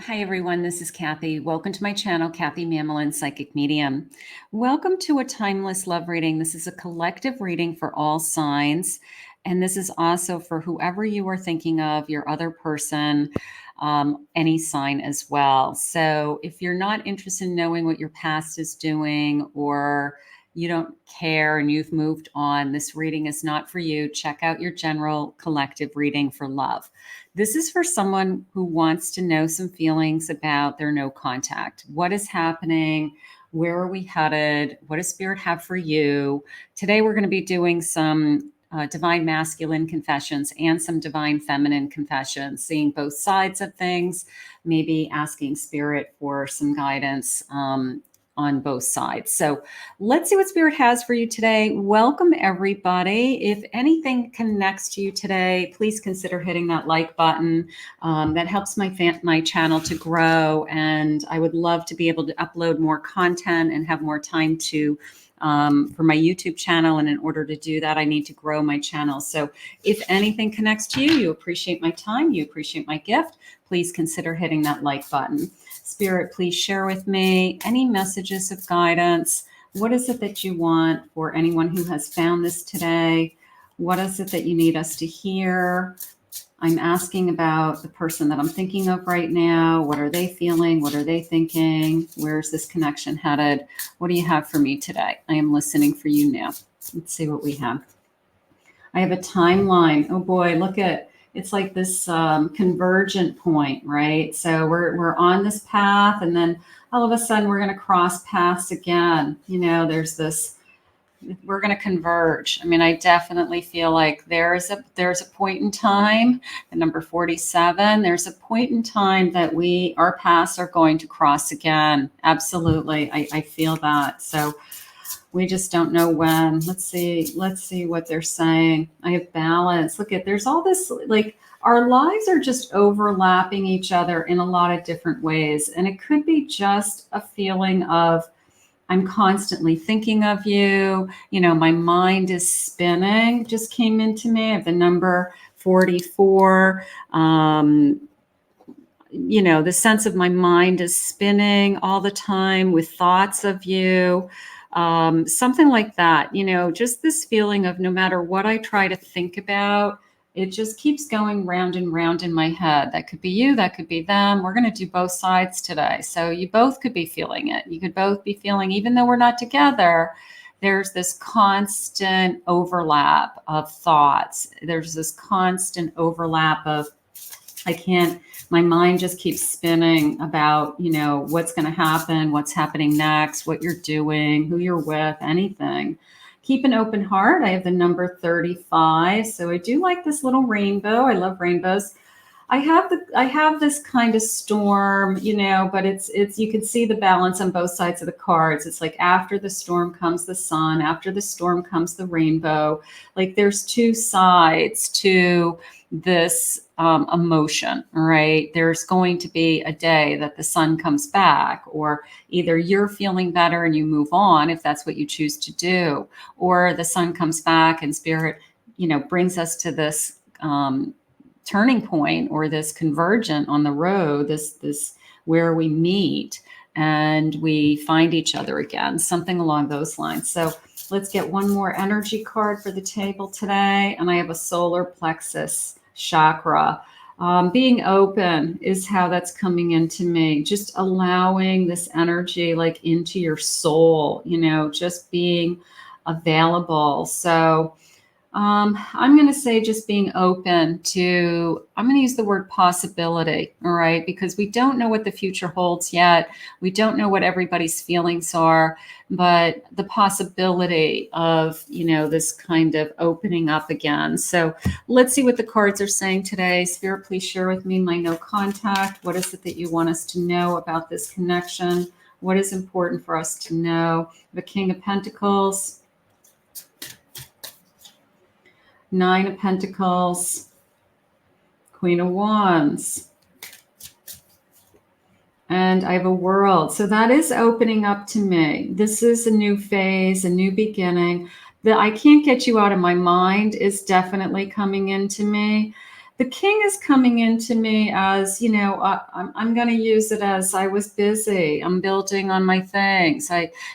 Hi everyone, this is Kathy. Welcome to my channel, Kathy Mamelin, Psychic Medium. Welcome to a timeless love reading. This is a collective reading for all signs, and this is also for whoever you are thinking of, your other person, any sign as well. So if you're not interested in knowing what your past is doing, or you don't care and you've moved on, this reading is not for you. Check out your general collective reading for love. This is for someone who wants to know some feelings about their no contact. What is happening? Where are we headed? What does Spirit have for you? Today, we're going to be doing some divine masculine confessions and some divine feminine confessions, seeing both sides of things, maybe asking Spirit for some guidance on both sides. So let's see what Spirit has for you today. Welcome, everybody. If anything connects to you today, please consider hitting that like button. That helps my channel to grow, and I would love to be able to upload more content and have more time to for my YouTube channel. And in order to do that, I need to grow my channel. So if anything connects to you, you appreciate my time, you appreciate my gift, please consider hitting that like button. Spirit, please share with me any messages of guidance. What is it that you want for anyone who has found this today? What is it that you need us to hear? I'm asking about the person that I'm thinking of right now. What are they feeling? What are they thinking? Where's this connection headed? What do you have for me today? I am listening for you now. Let's see what we have. I have a timeline. Oh boy, look at, it's like this convergent point, right? So we're on this path, and then all of a sudden we're going to cross paths again. You know, there's this, we're going to converge. I mean, I definitely feel like there's a point in time, the number 47, there's a point in time that our paths are going to cross again. Absolutely. I feel that. So we just don't know when. Let's see what they're saying. I have balance. Look at, there's all this, like, our lives are just overlapping each other in a lot of different ways. And it could be just a feeling of, I'm constantly thinking of you. You know, my mind is spinning, just came into me. I have the number 44. You know, the sense of my mind is spinning all the time with thoughts of you. Something like that, you know, just this feeling of no matter what I try to think about, it just keeps going round and round in my head. That could be you, that could be them. We're going to do both sides today. So you both could be feeling it. You could both be feeling, even though we're not together, there's this constant overlap of thoughts. There's this constant overlap of, my mind just keeps spinning about, you know, what's going to happen, what's happening next, what you're doing, who you're with, anything. Keep an open heart. I have the number 35. So I do like this little rainbow. I love rainbows. I have this kind of storm, you know, but it's you can see the balance on both sides of the cards. It's like after the storm comes the sun, after the storm comes the rainbow. Like there's two sides to this emotion, right? There's going to be a day that the sun comes back, or either you're feeling better and you move on if that's what you choose to do, or the sun comes back and Spirit, you know, brings us to this turning point, or this convergent on the road, this where we meet and we find each other again, something along those lines. So let's get one more energy card for the table today. And I have a solar plexus chakra. Being open is how that's coming into me. Just allowing this energy like into your soul, you know, just being available. So I'm going to say just being open to, I'm going to use the word possibility, all right? Because we don't know what the future holds yet. We don't know what everybody's feelings are, but the possibility of, you know, this kind of opening up again. So let's see what the cards are saying today. Spirit, please share with me my no contact. What is it that you want us to know about this connection? What is important for us to know? The King of Pentacles, Nine of Pentacles, Queen of Wands, and I have a World. So that is opening up to me. This is a new phase, a new beginning. The I can't get you out of my mind is definitely coming into me. The king is coming into me as, I'm going to use it as I was busy. I'm building on my things.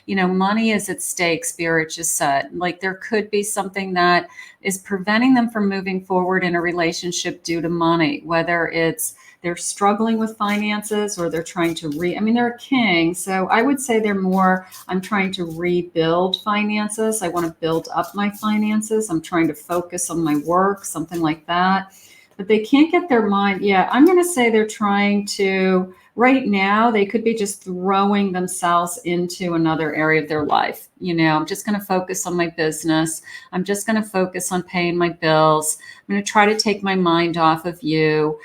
Money is at stake, Spirit just said. Like there could be something that is preventing them from moving forward in a relationship due to money, whether it's they're struggling with finances or they're trying to they're a king. So I would say they're more, I'm trying to rebuild finances. I want to build up my finances. I'm trying to focus on my work, something like that. But they can't get their mind. Yeah, I'm going to say they're trying to, right now, they could be just throwing themselves into another area of their life. I'm just going to focus on my business. I'm just going to focus on paying my bills. I'm going to try to take my mind off of you,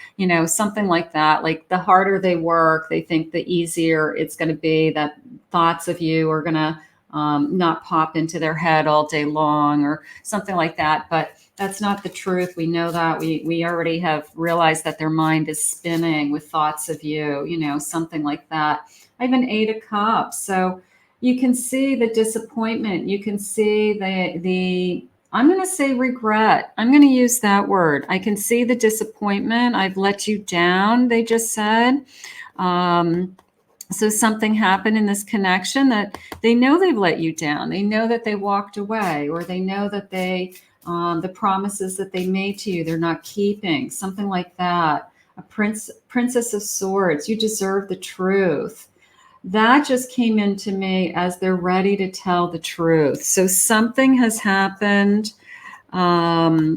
something like that. Like the harder they work, they think the easier it's going to be, that thoughts of you are going to not pop into their head all day long or something like that. But that's not the truth. We know that. We already have realized that their mind is spinning with thoughts of you, something like that. I have an 8 of Cups. So you can see the disappointment. You can see the I'm going to say regret. I'm going to use that word. I can see the disappointment. I've let you down, they just said. So something happened in this connection that they know they've let you down. They know that they walked away, or they know that the promises that they made to you, they're not keeping, something like that. A Princess of Swords, you deserve the truth. That just came into me as they're ready to tell the truth. So something has happened that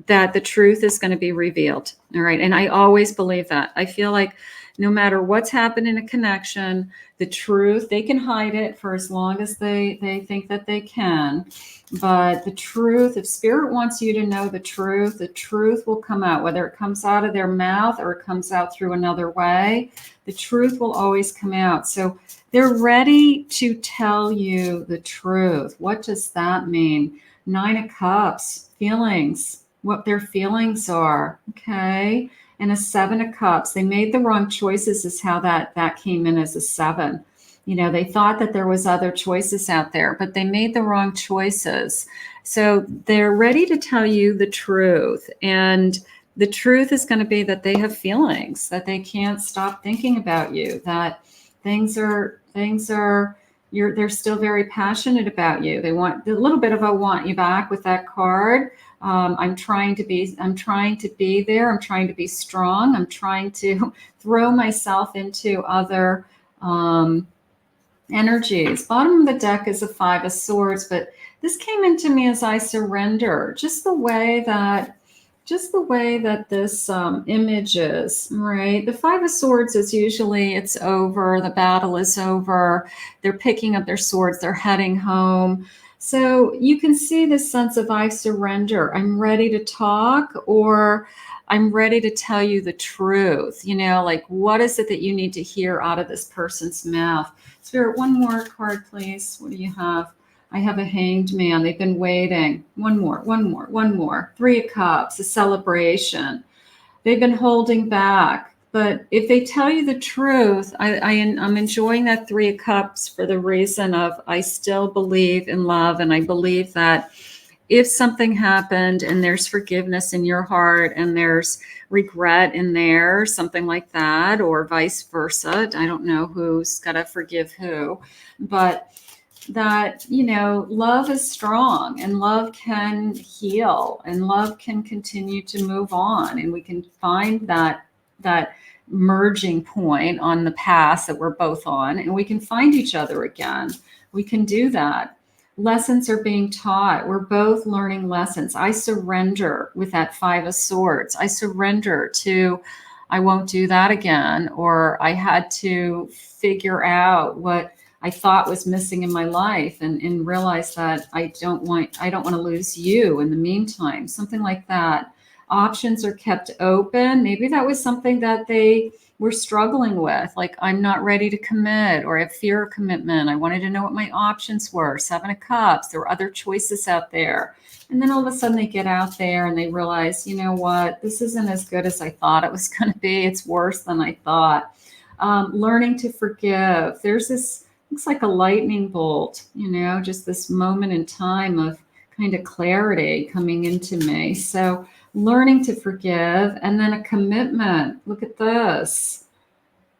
the truth is going to be revealed. All right. And I always believe that. I feel like no matter what's happened in a connection, the truth, they can hide it for as long as they think that they can. But the truth, if Spirit wants you to know the truth will come out, whether it comes out of their mouth or it comes out through another way. The truth will always come out. So they're ready to tell you the truth. What does that mean? 9 of Cups, feelings, what their feelings are. Okay. And a 7 of Cups. They made the wrong choices is how that came in as a 7. They thought that there was other choices out there, but they made the wrong choices. So they're ready to tell you the truth. And the truth is going to be that they have feelings, that they can't stop thinking about you, that they're still very passionate about you. They want a little bit of a want you back with that card. I'm trying to be there. I'm trying to be strong. I'm trying to throw myself into other energies. Bottom of the deck is a 5 of Swords, but this came into me as I surrender. Just the way that this image is, right? The 5 of Swords is usually it's over. The battle is over. They're picking up their swords. They're heading home. So you can see this sense of I surrender. I'm ready to talk, or I'm ready to tell you the truth. Like what is it that you need to hear out of this person's mouth? Spirit, one more card, please. What do you have? I have a Hanged Man. They've been waiting. One more. 3 of Cups, a celebration. They've been holding back. But if they tell you the truth, I'm enjoying that 3 of Cups for the reason of I still believe in love. And I believe that if something happened and there's forgiveness in your heart and there's regret in there, something like that, or vice versa. I don't know who's got to forgive who, but that, love is strong and love can heal and love can continue to move on. And we can find that merging point on the path that we're both on, and we can find each other again. We can do that. Lessons are being taught. We're both learning lessons. I surrender with that 5 of Swords. I surrender to, I won't do that again, or I had to figure out what I thought was missing in my life and realize that I don't want to lose you in the meantime, something like that. Options are kept open. Maybe that was something that they were struggling with, like I'm not ready to commit, or I have fear of commitment. I wanted to know what my options were. 7 of Cups, there were other choices out there. And then all of a sudden they get out there and they realize, you know what, this isn't as good as I thought it was going to be. It's worse than I thought. Learning to forgive. There's this, looks like a lightning bolt, just this moment in time of kind of clarity coming into me. So learning to forgive, and then a commitment. Look at this.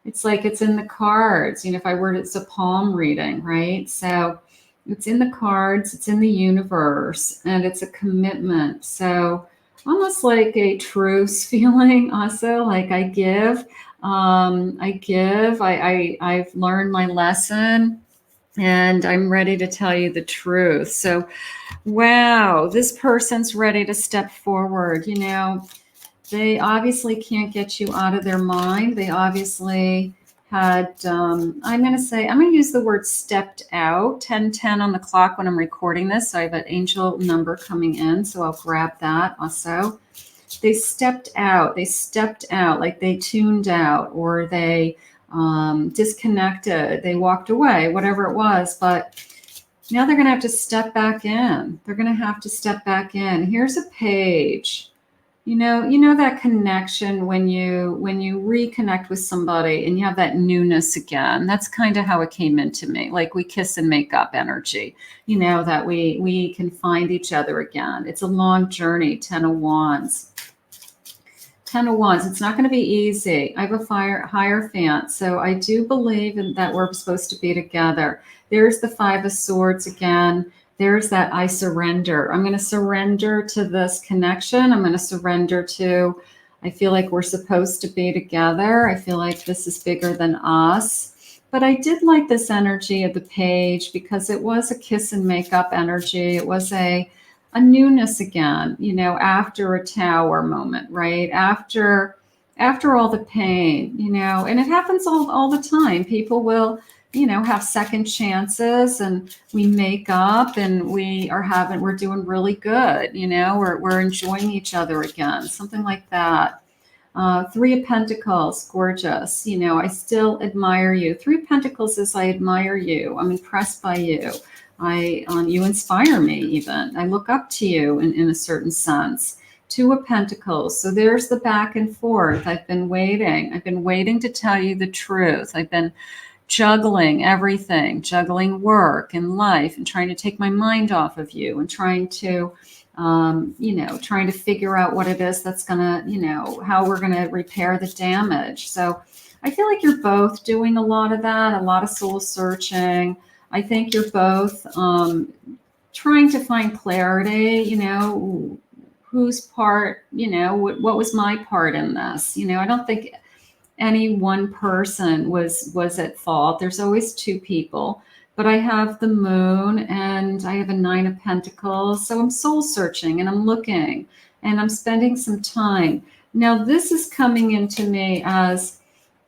It's like it's in the cards. You know, if I were to, it's a palm reading, right? So it's in the cards, it's in the universe, and it's a commitment. So almost like a truce feeling also, like I give, I've learned my lesson, and I'm ready to tell you the truth. So, wow, this person's ready to step forward. You know, they obviously can't get you out of their mind. They obviously had, I'm going to use the word stepped out, 10:10 on the clock when I'm recording this. So I have an angel number coming in. So I'll grab that also. They stepped out. They stepped out, like they tuned out, or they disconnected. They walked away, whatever it was. But now they're going to have to step back in. They're going to have to step back in. Here's a page. You know that connection when you reconnect with somebody and you have that newness again. That's kind of how it came into me. Like we kiss and make up energy. You know, that we can find each other again. It's a long journey. 10 of Wands. 10 of Wands. It's not going to be easy. I have a Hierophant, so I do believe that we're supposed to be together. There's the 5 of Swords again. There's that I surrender. I'm going to surrender to this connection. I'm going to surrender to, I feel like we're supposed to be together. I feel like this is bigger than us. But I did like this energy of the page because it was a kiss and make up energy. It was a newness again, you know, after a Tower moment, right? After all the pain, you know, and it happens all the time. People will, you know, have second chances, and we make up, and we're doing really good. You know, we're enjoying each other again, something like that. 3 of Pentacles, gorgeous. You know, I still admire you. 3 of Pentacles is I admire you. I'm impressed by you. You inspire me even. I look up to you in a certain sense. 2 of Pentacles. So there's the back and forth. I've been waiting to tell you the truth. I've been juggling everything, juggling work and life, and trying to take my mind off of you, and trying to, trying to figure out what it is that's gonna, you know, how we're gonna repair the damage. So I feel like you're both doing a lot of that, a lot of soul searching. I think you're both trying to find clarity, you know, whose part, you know, what was my part in this? You know, I don't think any one person was at fault. There's always 2 people, but I have the Moon and I have a 9 of Pentacles. So I'm soul searching, and I'm looking, and I'm spending some time. Now this is coming into me as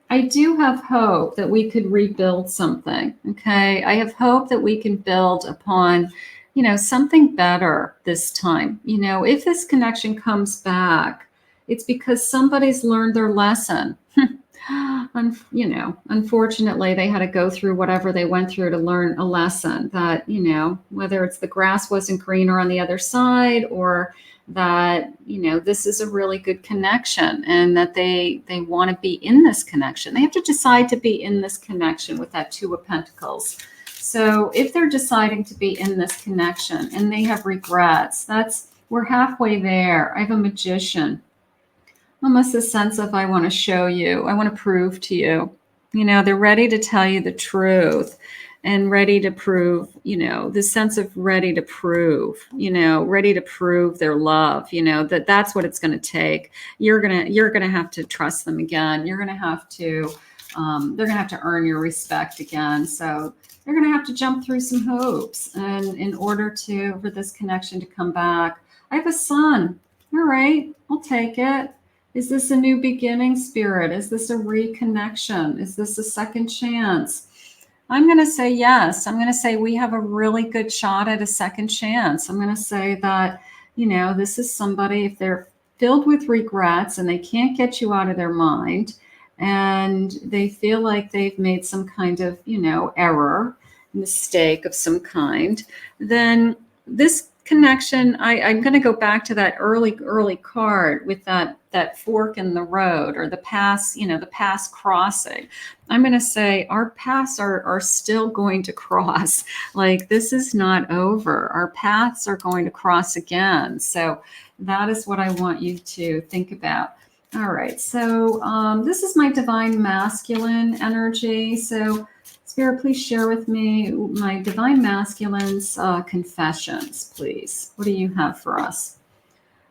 I do have hope that we could rebuild something. Okay. I have hope that we can build upon, you know, something better this time. You know, if this connection comes back, it's because somebody's learned their lesson. You know, unfortunately, they had to go through whatever they went through to learn a lesson that, you know, whether it's the grass wasn't greener on the other side, or that, you know, this is a really good connection, and that they want to be in this connection. They have to decide to be in this connection with that 2 of Pentacles. So if they're deciding to be in this connection and they have regrets, we're halfway there. I have a Magician. Almost a sense of, I want to show you, I want to prove to you, you know, they're ready to tell you the truth, and ready to prove, you know, the sense of ready to prove, you know, ready to prove their love, you know, that's what it's going to take. You're going to have to trust them again. You're going to have to, they're going to have to earn your respect again. So they're going to have to jump through some hoops, and in order for this connection to come back. I have a Sun. All right, I'll take it. Is this a new beginning, Spirit? Is this a reconnection? Is this a second chance? I'm going to say yes. I'm going to say we have a really good shot at a second chance. I'm going to say that, you know, this is somebody, if they're filled with regrets and they can't get you out of their mind, and they feel like they've made some kind of, you know, error, mistake of some kind, then this connection, I'm going to go back to that early card with that fork in the road, or the pass, you know, the pass crossing. I'm going to say our paths are still going to cross. Like, this is not over. Our paths are going to cross again. So That is what I want you to think about. All right, so this is my divine masculine energy. So Spirit, please share with me my divine masculine's confessions, please. What do you have for us?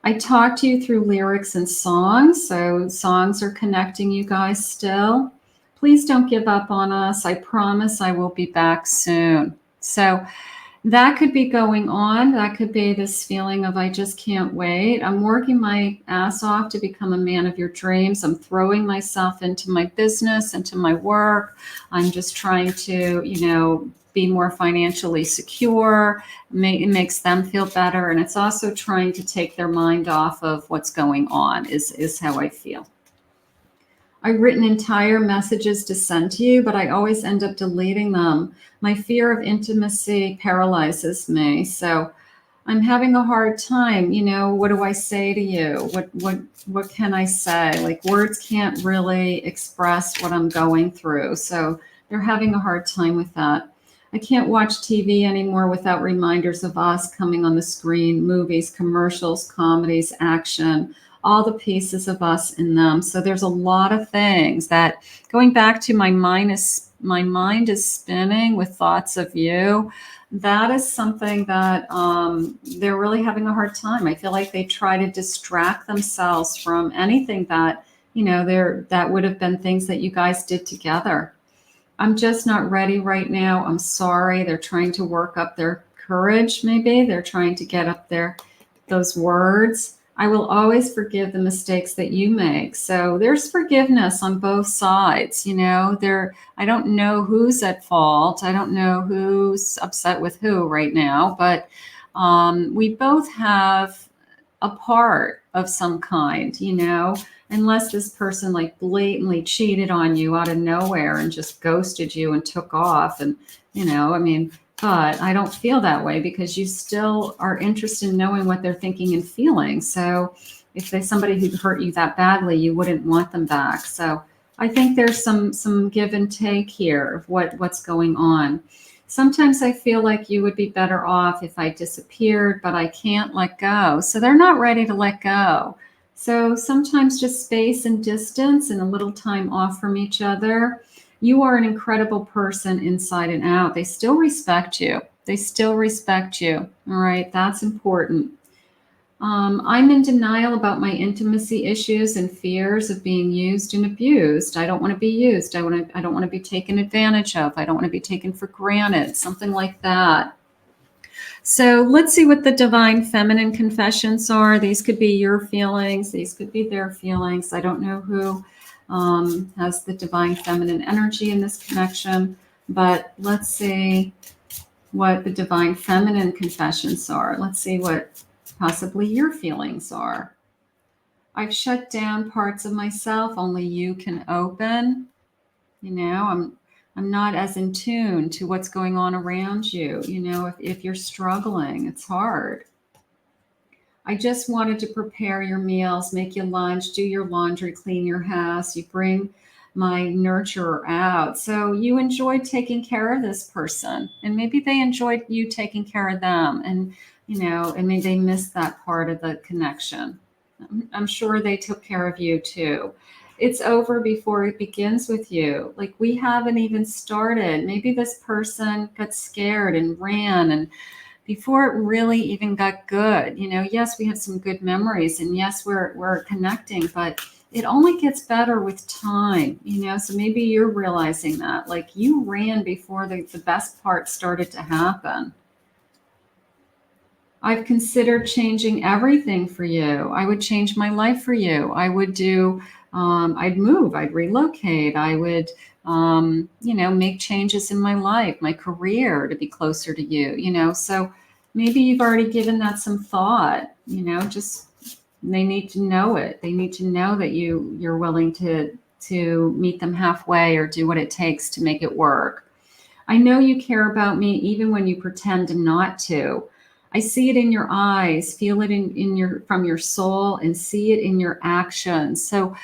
I talk to you through lyrics and songs, so songs are connecting you guys still. Please don't give up on us. I promise I will be back soon. So that could be going on. That could be this feeling of I just can't wait. I'm working my ass off to become a man of your dreams. I'm throwing myself into my business, into my work. I'm just trying to, be more financially secure. It makes them feel better. And it's also trying to take their mind off of what's going on is how I feel. I've written entire messages to send to you, but I always end up deleting them. My fear of intimacy paralyzes me. So I'm having a hard time. What do I say to you? What can I say? Like, words can't really express what I'm going through. So they're having a hard time with that. I can't watch TV anymore without reminders of us coming on the screen, movies, commercials, comedies, action, all the pieces of us in them. So there's a lot of things that, going back to my mind is spinning with thoughts of you. That is something that they're really having a hard time. I feel like they try to distract themselves from anything that, that would have been things that you guys did together. I'm just not ready right now. I'm sorry. They're trying to work up their courage, maybe. They're trying to get up those words. I will always forgive the mistakes that you make. So there's forgiveness on both sides. I don't know who's at fault. I don't know who's upset with who right now, but we both have a part of some kind, unless this person like blatantly cheated on you out of nowhere and just ghosted you and took off. And, but I don't feel that way because you still are interested in knowing what they're thinking and feeling. So if there's somebody who hurt you that badly, you wouldn't want them back. So I think there's some give and take here of what's going on. Sometimes I feel like you would be better off if I disappeared, but I can't let go. So they're not ready to let go. So sometimes just space and distance and a little time off from each other. You are an incredible person inside and out. They still respect you. All right, that's important. I'm in denial about my intimacy issues and fears of being used and abused. I don't want to be used. I don't want to be taken advantage of. I don't want to be taken for granted, something like that. So let's see what the divine feminine confessions are. These could be your feelings. These could be their feelings. I don't know who has the divine feminine energy in this connection, but let's see what the divine feminine confessions are. Let's see what possibly your feelings are. I've shut down parts of myself only you can open. I'm not as in tune to what's going on around you. If you're struggling, it's hard. I just wanted to prepare your meals, make you lunch, do your laundry, clean your house. You bring my nurturer out. So you enjoyed taking care of this person, and maybe they enjoyed you taking care of them. And, and maybe they missed that part of the connection. I'm sure they took care of you too. It's over before it begins with you. Like, we haven't even started. Maybe this person got scared and ran, and before it really even got good. Yes, we have some good memories, and yes, we're connecting, but it only gets better with time, so maybe you're realizing that, like, you ran before the best part started to happen. I've considered changing everything for you. I would change my life for you. I would do, I'd move, I'd relocate, I would, make changes in my life, my career, to be closer to you, so maybe you've already given that some thought, just they need to know it. They need to know that you're willing to meet them halfway or do what it takes to make it work. I know you care about me even when you pretend not to. I see it in your eyes, feel it from your soul, and see it in your actions. So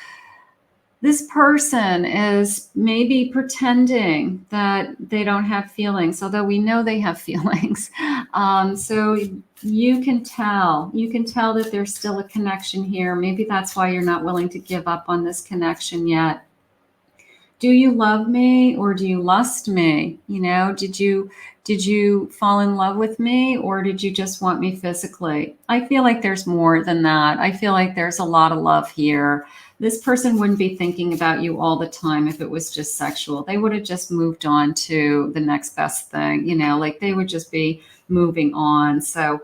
This person is maybe pretending that they don't have feelings, although we know they have feelings. So you can tell that there's still a connection here. Maybe that's why you're not willing to give up on this connection yet. Do you love me or do you lust me? You know, did you fall in love with me or did you just want me physically? I feel like there's more than that. I feel like there's a lot of love here. This person wouldn't be thinking about you all the time if it was just sexual. They would have just moved on to the next best thing, you know, like they would just be moving on. So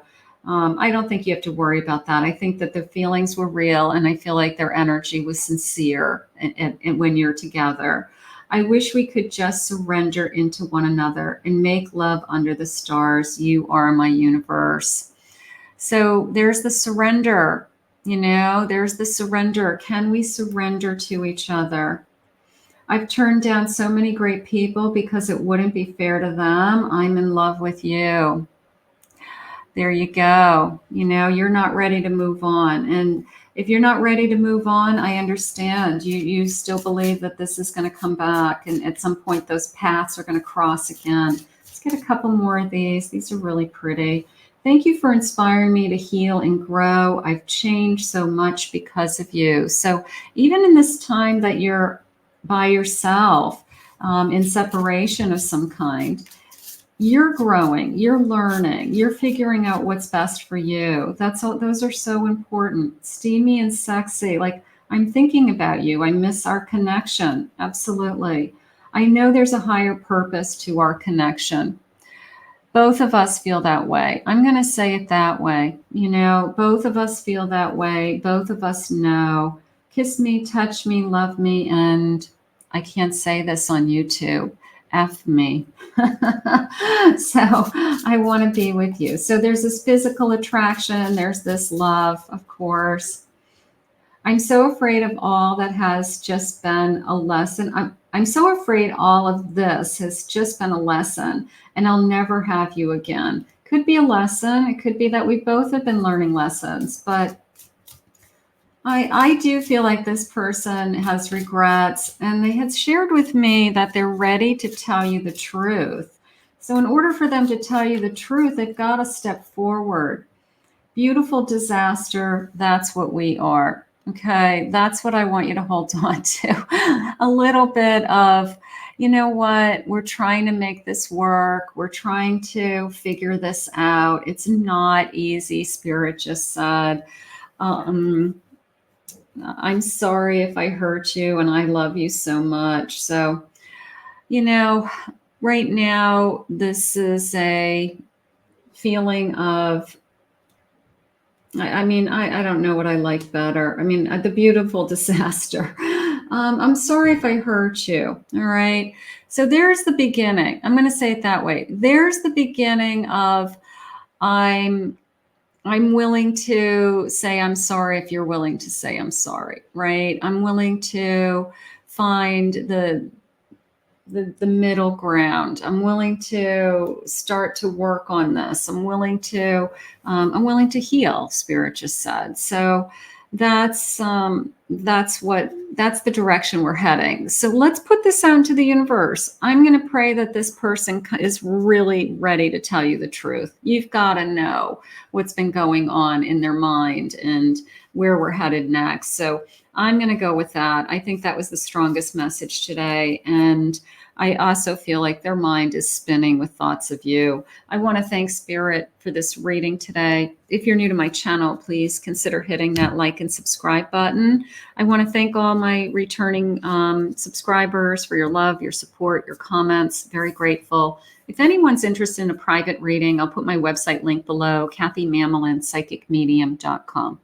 I don't think you have to worry about that. I think that the feelings were real, and I feel like their energy was sincere and when you're together. I wish we could just surrender into one another and make love under the stars. You are my universe. So there's the surrender, you know, there's the surrender. Can we surrender to each other? I've turned down so many great people because it wouldn't be fair to them. I'm in love with you. There you go. You know, you're not ready to move on. And if you're not ready to move on, I understand. You still believe that this is going to come back. And at some point, those paths are going to cross again. Let's get a couple more of these. These are really pretty. Thank you for inspiring me to heal and grow. I've changed so much because of you. So even in this time that you're by yourself, in separation of some kind, you're growing, you're learning, you're figuring out what's best for you. That's all. Those are so important. Steamy and sexy. Like, I'm thinking about you. I miss our connection. Absolutely. I know there's a higher purpose to our connection. Both of us feel that way. I'm going to say it that way. You know, both of us feel that way. Both of us know. Kiss me, touch me, love me, and I can't say this on YouTube. F me. So I want to be with you. So there's this physical attraction. There's this love, of course. I'm so afraid of all that has just been a lesson. I'm so afraid all of this has just been a lesson and I'll never have you again. Could be a lesson. It could be that we both have been learning lessons, but I do feel like this person has regrets, and they had shared with me that they're ready to tell you the truth. So in order for them to tell you the truth, they've got to step forward. Beautiful disaster. That's what we are. Okay. That's what I want you to hold on to. A little bit of, you know what? We're trying to make this work. We're trying to figure this out. It's not easy. Spirit just said, I'm sorry if I hurt you, and I love you so much. So, you know, right now, this is a feeling of, I don't know what I like better. I mean, the beautiful disaster. I'm sorry if I hurt you. All right. So there's the beginning. I'm going to say it that way. There's the beginning of, I'm willing to say I'm sorry if you're willing to say I'm sorry, right? I'm willing to find the middle ground. I'm willing to start to work on this. I'm willing to heal, Spirit just said. So that's the direction we're heading. So let's put this out into the universe. I'm going to pray that this person is really ready to tell you the truth. You've got to know what's been going on in their mind and where we're headed next. So I'm going to go with that. I think that was the strongest message today. And I also feel like their mind is spinning with thoughts of you. I want to thank Spirit for this reading today. If you're new to my channel, please consider hitting that like and subscribe button. I want to thank all my returning subscribers for your love, your support, your comments. Very grateful. If anyone's interested in a private reading, I'll put my website link below, CathyMammelin, psychicmedium.com.